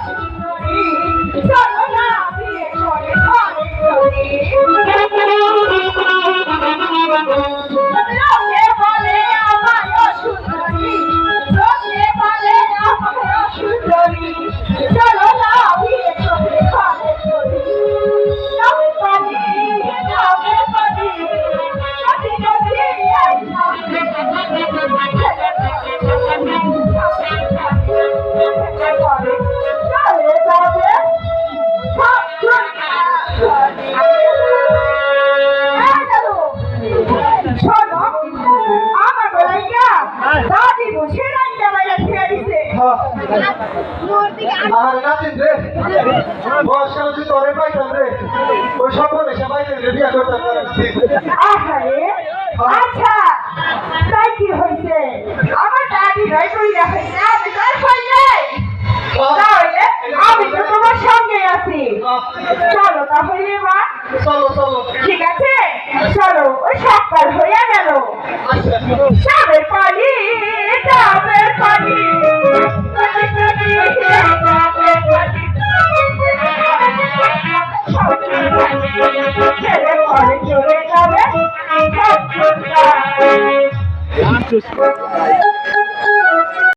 সুন্দরী চলো না বিয়ে করে ঘরে চলি লোকে বলে আমায় সুন্দরী লোকে বলে আমায় সুন্দরী চলো না বিয়ে করে ঘরে চলি তবে পানি তবে পানি যদি যদি আর নাচিন রে বয়স যদি তোরে পাইতাম রে ওই সকলে সবাই বিয়া করতে পারে আচ্ছা তাই কি হয়েছে আমার দাদি ভাই কইরা হয়েছে আমি তার পাই নাই তাহলে আমি তো তোমার সঙ্গে আছি চলো তাহলে মা চলো চলো ঠিক আছে চলো ওই সকাল হইয়া গেল সাবের পানি ডাবের পানি ছেলে ঘরে চলে যাবে